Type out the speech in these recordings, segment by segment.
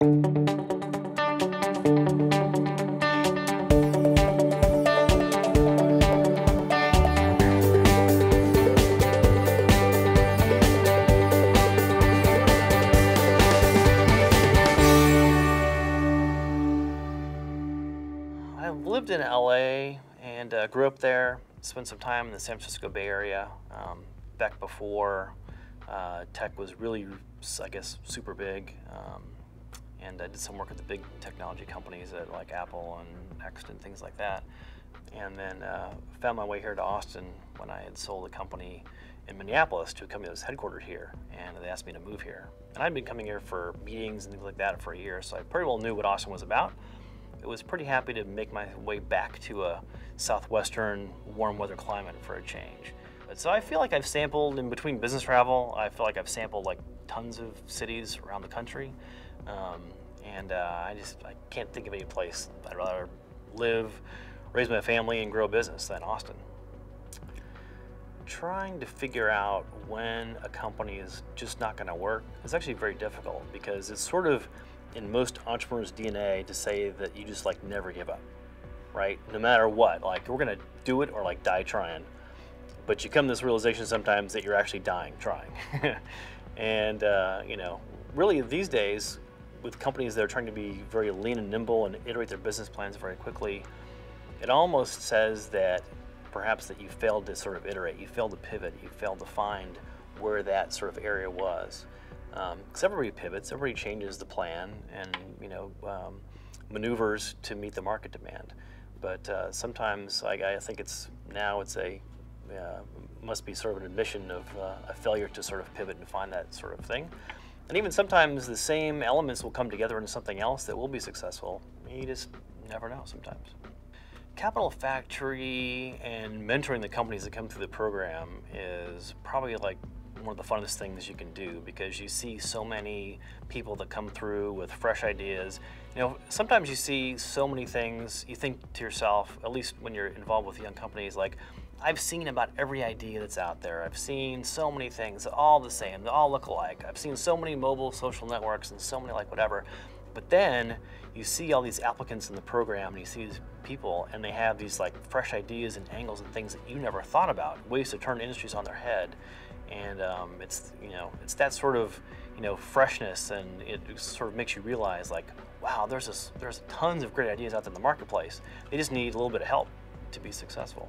I've lived in LA and grew up there, spent some time in the San Francisco Bay Area back before tech was really, I guess, super big. And I did some work at the big technology companies like Apple and Next and things like that. And then found my way here to Austin when I had sold a company in Minneapolis to a company that was headquartered here, and they asked me to move here. And I'd been coming here for meetings and things like that for a year, so I pretty well knew what Austin was about. I was pretty happy to make my way back to a southwestern warm weather climate for a change. So I feel like I've sampled in between business travel. I feel like I've sampled like tons of cities around the country. I can't think of any place I'd rather live, raise my family, and grow a business than Austin. Trying to figure out when a company is just not going to work is actually very difficult, because it's sort of in most entrepreneurs' DNA to say that you just like never give up, right? No matter what, like we're going to do it or like die trying. But you come to this realization sometimes that you're actually dying trying. And you know, really these days, with companies that are trying to be very lean and nimble and iterate their business plans very quickly, it almost says that perhaps that you failed to sort of iterate, you failed to pivot, you failed to find where that sort of area was. Because everybody pivots, everybody changes the plan and maneuvers to meet the market demand. But sometimes I think must be sort of an admission of a failure to sort of pivot and find that sort of thing. And even sometimes the same elements will come together into something else that will be successful. You just never know sometimes. Capital Factory and mentoring the companies that come through the program is probably like one of the funnest things you can do, because you see so many people that come through with fresh ideas. You know, sometimes you see so many things, you think to yourself, at least when you're involved with young companies, like, I've seen about every idea that's out there. I've seen so many things, all the same, they all look alike. I've seen so many mobile social networks and so many like whatever. But then you see all these applicants in the program and you see these people and they have these like fresh ideas and angles and things that you never thought about, ways to turn industries on their head. And it's that sort of freshness, and it sort of makes you realize like, wow, there's tons of great ideas out there in the marketplace. They just need a little bit of help to be successful.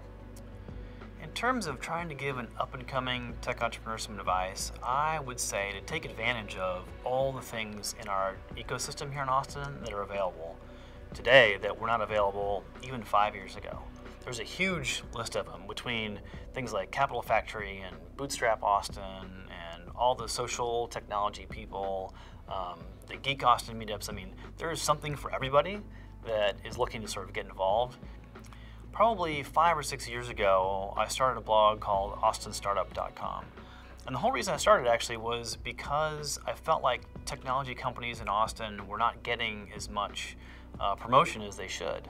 In terms of trying to give an up-and-coming tech entrepreneur some advice, I would say to take advantage of all the things in our ecosystem here in Austin that are available today that were not available even 5 years ago. There's a huge list of them, between things like Capital Factory and Bootstrap Austin and all the social technology people, the Geek Austin meetups. I mean, there's something for everybody that is looking to sort of get involved. Probably 5 or 6 years ago, I started a blog called AustinStartup.com. And the whole reason I started actually was because I felt like technology companies in Austin were not getting as much promotion as they should.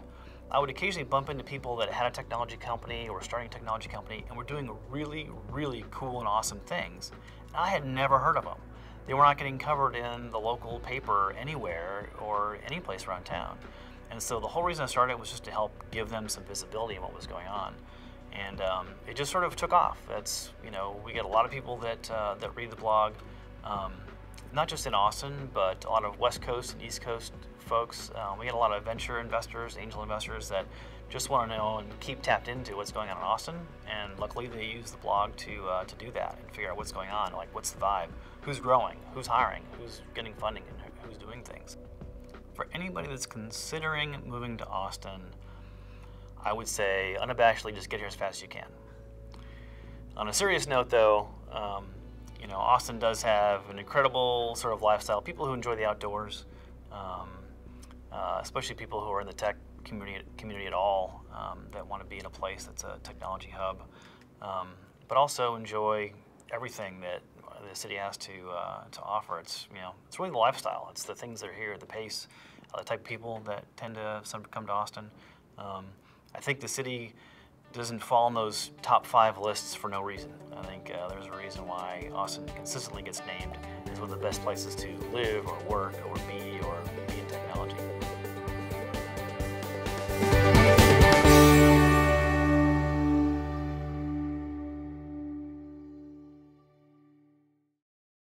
I would occasionally bump into people that had a technology company or starting a technology company and were doing really, really cool and awesome things. And I had never heard of them. They were not getting covered in the local paper anywhere or any place around town. And so the whole reason I started was just to help give them some visibility in what was going on. And it just sort of took off. That's, we get a lot of people that read the blog, not just in Austin, but a lot of West Coast and East Coast folks. We get a lot of venture investors, angel investors that just want to know and keep tapped into what's going on in Austin. And luckily they use the blog to do that and figure out what's going on, like what's the vibe, who's growing, who's hiring, who's getting funding, and who's doing things. For anybody that's considering moving to Austin, I would say unabashedly just get here as fast as you can. On a serious note though, Austin does have an incredible sort of lifestyle. People who enjoy the outdoors, especially people who are in the tech community at all, that want to be in a place that's a technology hub, but also enjoy everything that the city has to offer. It's it's really the lifestyle. It's the things that are here, the pace, the type of people that tend to come to Austin. I think the city doesn't fall in those top 5 lists for no reason. I think there's a reason why Austin consistently gets named as one of the best places to live or work or be or